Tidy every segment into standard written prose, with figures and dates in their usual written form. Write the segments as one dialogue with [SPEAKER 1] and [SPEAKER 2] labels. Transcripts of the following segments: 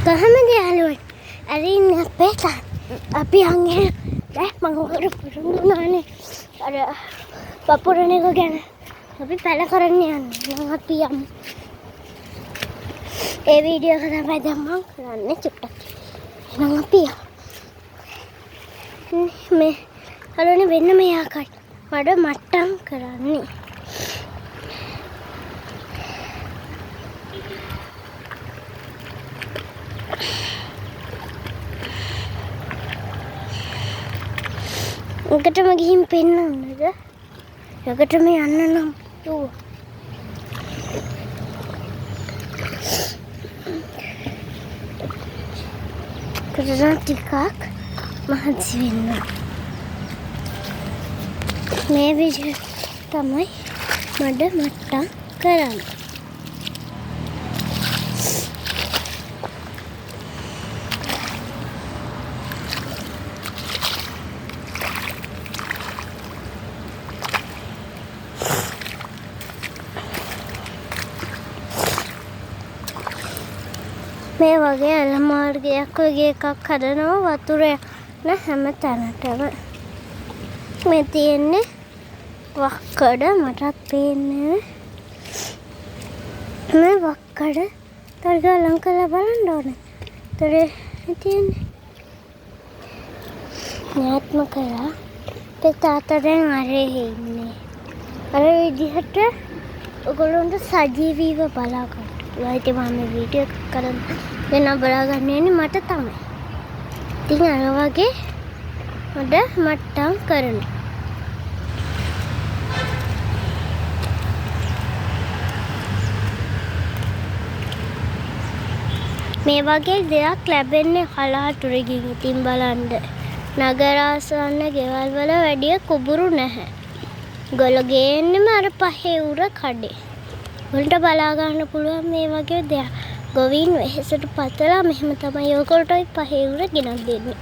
[SPEAKER 1] කොහමද යාළුවනේ? අර ඉන්නේ අපේ තාත්තා. අපි අංගේ දැන් මම උඩ පුරුදුනානේ. අර වපුරන එක ගැන අපි පැල කරන්න යන්නේ. මම අපි යමු. ඒ වීඩියෝ එක තමයි දැන් මම කරන්නේ චුට්ටක්. එහෙනම් අපි මේ හලෝනේ වෙන්න මෙයාකට මඩ මට්ටම් කරන්නේ. එකටම ගිහින් පෙන්නන්නද? එකටම යන්න නම් ඌ. කරන ටිකක් මහන්සි වෙන්න. මේ විදිහට තමයි මඩ මට්ටම් කරන්නේ. මේ වගේ අලමාර්ගයක් වගේ එකක් හදනවා වතුර යන හැම තැනටම. මේ තියෙන්නේ වක්කඩ මටත් පේන්නේ. මේ වක්කඩ තරගා ලං කරලා බලන්න ඕනේ. ඒතරේ තියෙන්නේ. ඥාත්ම කරලා අපේ තාත්තා දැන් අරේ ඉන්නේ. අර විදිහට ඔයගොල්ලන්ට සජීවීව බලා ගන්න. ඉතින් මම වීඩියෝ එක කරන් වෙන බලා ගන්න යන්නේ මට තමයි. ඉතින් අර වගේ මඩ මට්ටම් කරනවා. මේ වගේ දෙයක් ලැබෙන්නේ කලාතුරකින්. ඉතින් බලන්න නගරාසන්න ගෙවල් වල වැඩිය කුඹුරු නැහැ. ගොල්ල ගේන්නෙම අර පහේ උර කඩේ. උන්ට බලා ගන්න පුළුවන් මේ වගේ දෙයක්. ගොවීන් වෙහෙසට පතලා මෙහෙම තමයි ඔයගොල්ලෝ ඔය පහේ උර ගෙනත් දෙන්නේ.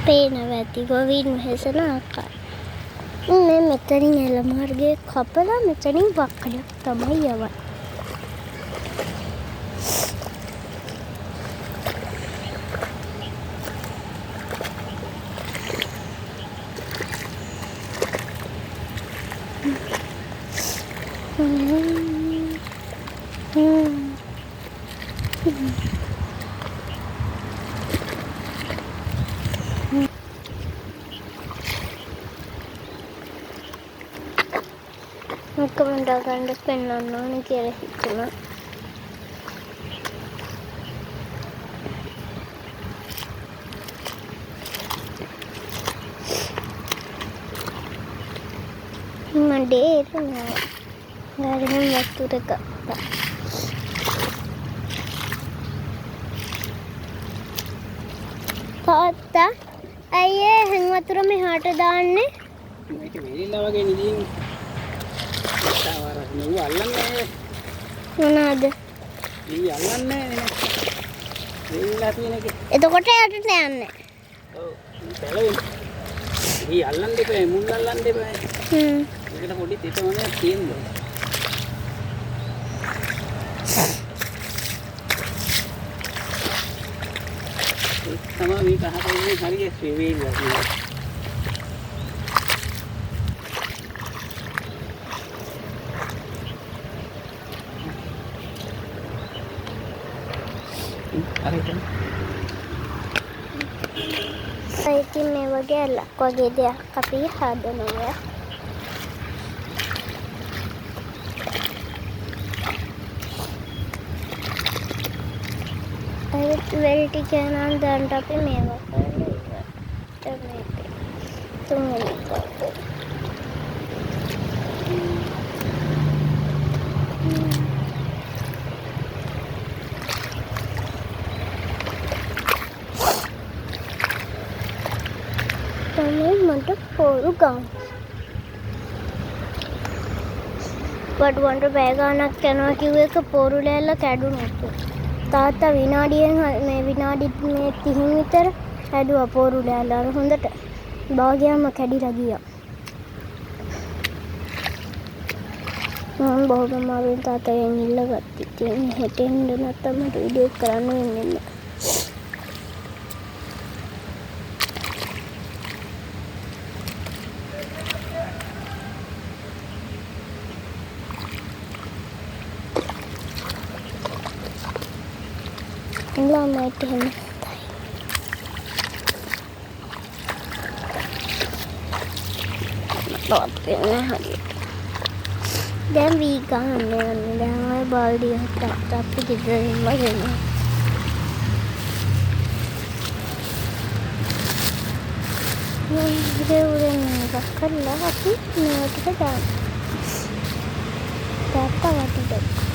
[SPEAKER 1] පේනවා ඇති ගොවීන් වෙහෙසන ආකාරය. මේ මෙතනින් එළ මාර්ගයේ කපලා මෙතනින් වක්කඩක් තමයි යවන්නේ. කමෙන්ට් ගන්න පෙන්නන්න ඕනේ කියලා හිතුණා. මඩේ එනවා. ගාරෙන් වතුරක. තාත්තා අයියේ හැන් වතුර මෙහාට දාන්නේ.
[SPEAKER 2] මේක වෙලිලා වගේ නිදින්. තාවරක් නෙව අල්ලන්නේ.
[SPEAKER 1] මොනවාද?
[SPEAKER 2] ඊ අල්ලන්නේ නේ. වෙලිලා තියෙන එක.
[SPEAKER 1] එතකොට යටට යන්නේ.
[SPEAKER 2] ඔව්. බැලුවේ. ඊ අල්ලන්න දෙපේ මුල් අල්ලන්න දෙපේ. ඒකට පොඩි තිතමනක් තියෙනවා. තමයි මේ කහපොන්නේ හරියට වේවිලා තියෙනවා.
[SPEAKER 1] ඉතින් මේ වගේ අලක් වගේ දෙයක් අපි හදනවා. වෙල්ටි කියනවා දැන් අපි මේවා කරලා ඉවරයි. තුන්වෙනි කොටස. මට පොරු ගන්න. වඩුවන්ට බෑ ගන්නක් යනවා කිව්ව එක පොරු ලෑල්ල කැඩුණා. තාත්තා විනාඩියෙන් මේ විනාඩි මේ 30 විතර හැදුවා පොරු ලෑල්ල. අර හොඳට භාගයක්ම කැඩිලා ගියා. මම බොහොම අමාරුවෙන් තාත්තගෙන් ඉල්ලගත්තා. ඉතින් හෙට එන්න නැත්නම් මට වීඩියෝ කරන්න වෙන්නේ නැහැ. ළමයිට එහෙම දැන් වී ගන්න යන්නේ. දැන් ඔය බාල්දිය හතක් අපි ගෙදරින්ම ගෙනවා. උරෙන් එකක් කරලා අපි මේකට දාන්න. තාත්තා වටිද.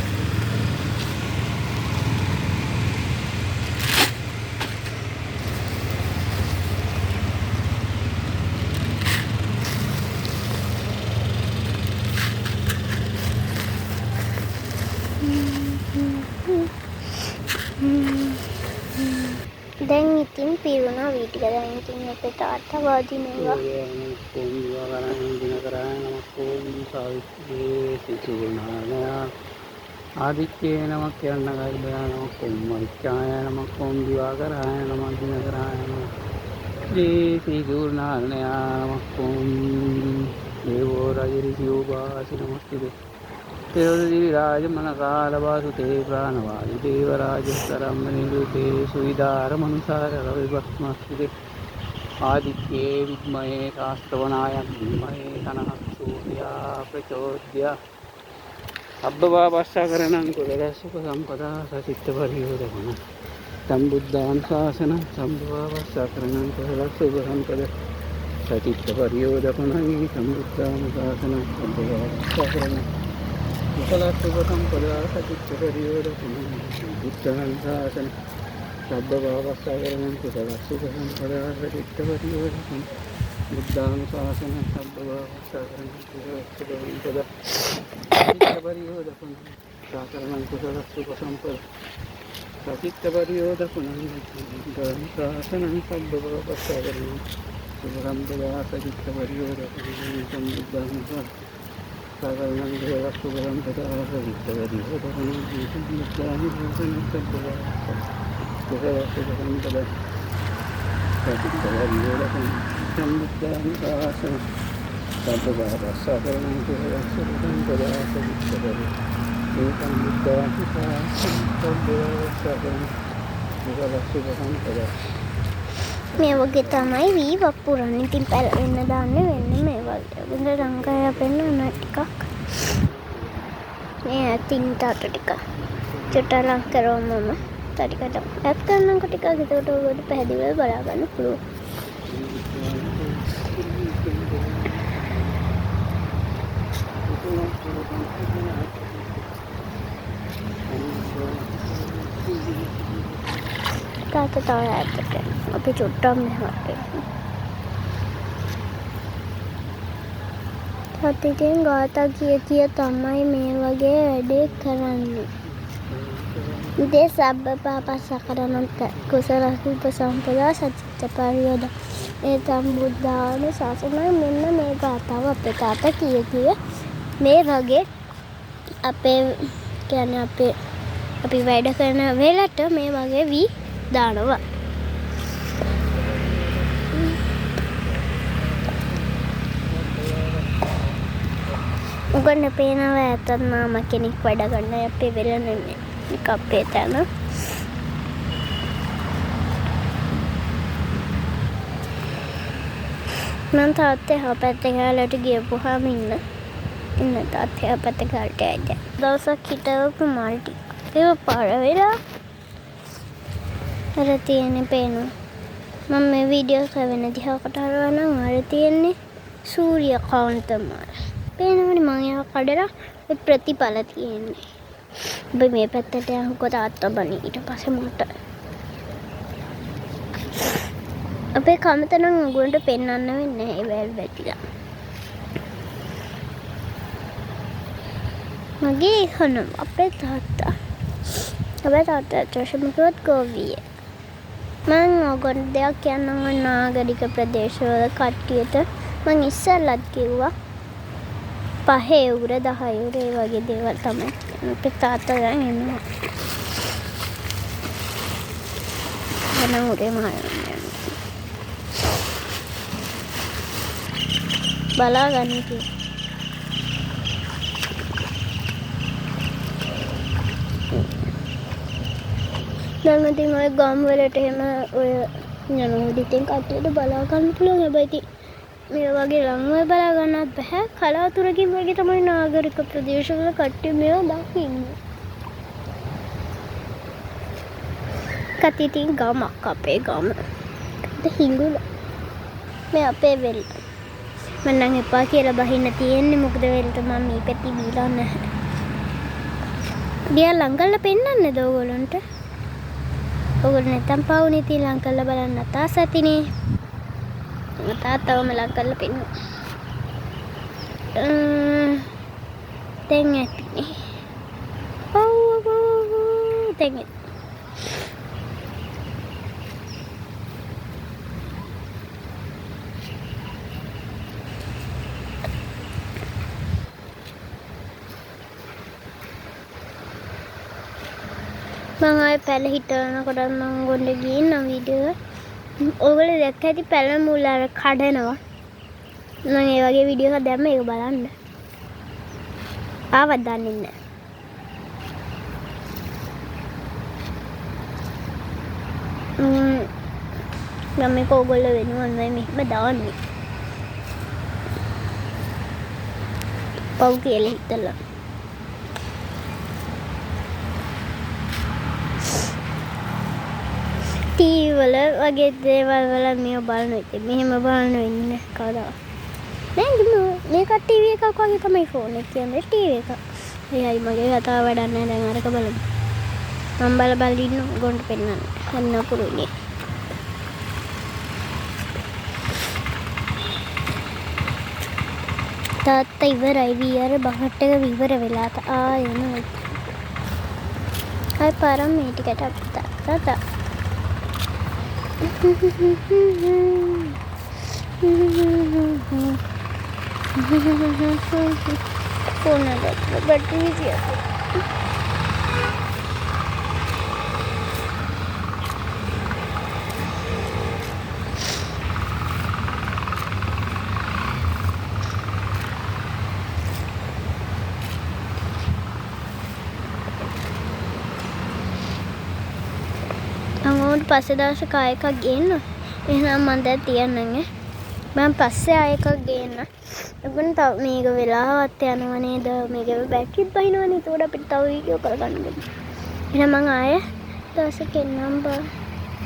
[SPEAKER 1] දැන් ඉතින් පිරුණා වී ටික. දැන් ඉතින් අපේ තාත්තා වදිනවා.
[SPEAKER 2] ආදිත්‍යය නමක් කියන්න ගල්බයා නමක් කොම්මරිච්චාය නමක් කොම් දිවාකරාය නමක් දිනකරාය නමක් ශ්‍රී ගුරුනාරණයා නමක් කොම් දේවෝ රජරිසියෝපාසි නමස්තුතේ තෙරොදිවි රාජ මනකාලවාසුතේ ප්‍රාණවාදි දේවරාජස්තරම්ම නිරූපේ සුවිධාර මනුසාර රවිභස්මස්තුතේ ආදිත්‍යේ විද්මයේ ශාස්ත්‍රවනායන් ධීමයේ තනහක් සූර්යා ප්‍රචෝද්‍යා අබ්බවා පස්සකරණං කුලද සුඛ සම්පදා සචිත්ත පරියෝදපන සම්බුද්ධාන් ශාසන සම්බවා පස්සකරණං කුලද සුඛ සම්පදා සචිත්ත පරියෝදපන සම්බුද්ධාන් ශාසන සම්බවා පස්සකරණං කුලද සුඛ සම්පදා සචිත්ත පරියෝදපන බුද්ධාන් ශාසන සම්බවා පස්සකරණං කුලද සුඛ සම්පදා සචිත්ත පරියෝදපන බුද්ධාන් ශාසන සම්බවා පස්සකරණං කුලද සුඛ සම්පදා परियोदपुन साकरणं कुशलः सुखसम्पद सचित्तपरियोदपुनं शासनं सद्भवपस्साकरणं सुखसम्पदा सचित्तपरियोदपुनं सम्बुद्धं साकरणं कुशलः सुखसम्पदा सचित्तपरियोदपुनं बुद्धानि शासनं सद्भवः कुशलः सुखसम्पदा सचित्तपरियोदपुनं सम्बुद्धानि शासनं सद्भवपस्साकरणं कुशलः सुखसम्पदा सचित्तपरि ඒකම් බුද්ධාං සම්බුද්ධාං සුඛසම්පදා
[SPEAKER 1] මේ වගේ තමයි වී වපුරන්නේ. ඉතින් පැලෙන්න දාන්න වෙන්නේ මේ වගේ. උඳ රංගය පෙන්නන ටිකක් මේ අතින් තාට ටික චුට්ටලක් කරවමම තාටිකට ඇත් කරනකොට ටිකක් ඒකට ඔයගොල්ලෝ පැහැදිලිව බලා ගන්න පුළුවන්. තාත්තා තව ඈතට අපි චුට්ටක් මෙහාට තාත්තා ඉතින් ගාථා කිය තමයි මේ වගේ වැඩේ කරන්නේ. ඉතින් සබ්බ පාපස්සකරණන්ත කුසල උපසම්පදා සච්චිත්ත පරියෝද ඒ තම් බුද්ධාන ශාසනය. මෙන්න මේ ගාථාව අපේ තාත්තා කිය මේ වගේ අපේ කියන්නේ අපි වැඩ කරන වෙලට මේ වගේ වී දානවා. උගන්න පේනවා ඇතත් මාම කෙනෙක් වැඩ ගන්න අපේ වෙලනේ එක අපේ තැන. මම තාත්තේ හපැත්තේ ගාලට ගියපුවාම ඉන්න තාත්තේ හපැත්තේ ගාලට ඇවිත් දවසක් හිටවපු මල් ටික ඒක පාර වෙලා අර තියෙන්නේ පේනවා. මම මේ වීඩියෝ කරන දිහාකට හරවනම් අර තියෙන්නේ සූර්යකාන්තමාල පේනවනේ. මම ඒක කඩලා ඒ ප්‍රතිඵල තියෙන්නේ. ඔබ මේ පැත්තට යනකො තාත්තා බනි ඊට පස්සේ මට අපේ කමත නම් උගුරට පෙන්වන්න වෙන්නේ නැහැ. ඒ වැල් වැටිලා මගේ හොන අපේ තාත්තා චෝෂමකවත් ගෝවිය. මං ඔයගොල්ලෝ දෙයක් කියන්නම්. නාගරික ප්‍රදේශවල කට්ටියට මං ඉස්සෙල්ලත් කිව්වා 5 උර 10 උර ඒ වගේ දේවල් තමයි අපේ තාත්තා දැන් එනවා. වෙන උරේ මහන්නේ. බලා ගන්න කිව්වා. දැන් ඉතින් ඔය ගම් වලට එහෙම ඔය යනකොට ඉතින් කට්ටියට බලා ගන්න පුළුවන්. හැබැයි ඉතින් මේ වගේ ළඟම බලා ගන්නත් බෑ. කලාතුරකින් වගේ තමයි නාගරික ප්‍රදේශවල කට්ටිය මේවා දකින්නේ. කතිතින් ගමක් අපේ ගම. හිඟුල. මේ අපේ වෙල්. මම නම් එපා කියලා බහින්න තියෙන්නේ මොකද වෙලට මම මේ පැති බීලා නැහැ. දියා ලංකල්ල පෙන්නන්නේද ඕගොල්ලන්ට? ඕගොල්ලෝ නැත්තම් පවුනේ ඉතින් ලංකල්ල බලන්න තාස ඇතිනේ. තාත්තවම ලංකල්ල පෙන්නන. දැන් ඇතිනේ. ඔව් දැන් මම ආයේ පැල හිටවනකොට මම ගොඩ ගිහින් නම් වීඩියෝ ඔයගොල්ලෝ දැක්ක ඇති පැල මුල අර කඩනවා. මම ඒ වගේ වීඩියෝ එකක් දැම්ම ඒක බලන්න. ආවත් දන්නේ නැහැ. මම මේක ඔයගොල්ලෝ වෙනුවෙන් මෙහෙම දාන්නේ. පව් කියලා හිතලා. ටීවී වල වගේ දේවල් වල මේව බලන ඉතින් මෙහෙම බලන ඉන්නේ කවදා නෑ මේක ටීවී එකක් වගේ තමයි ෆෝන් එක කියන්නේ ටීවී එකක්. එයයි මගේ කතාව වැඩක් නෑ දැන් අරක බලමු. මම බල ඉන්න ගොන්ට පෙන්නන්න. අන්න පුරුනේ. තාත්තා ඉවරයි විහාර බහට් එක විවර වෙලා එනවා. හයි පාරම් මේ ටිකට තාත්තා phone ada battery siapa අමෝඩ් පස්සේ දවසක ආයෙ එකක් ගේන්න. එහෙනම් මම දැන් තියන්නම් මම පස්සේ ආයෙ එකක් ගේන්න. එතකොට තව මේක වෙලාවත් යනවා නේද? මේකේ බැටරිත් බහිනවනේ. ඒකට අපිට තව වීඩියෝ කරගන්න බැහැ. එහෙනම් මම ආයෙ දවසක එන්නම් බා.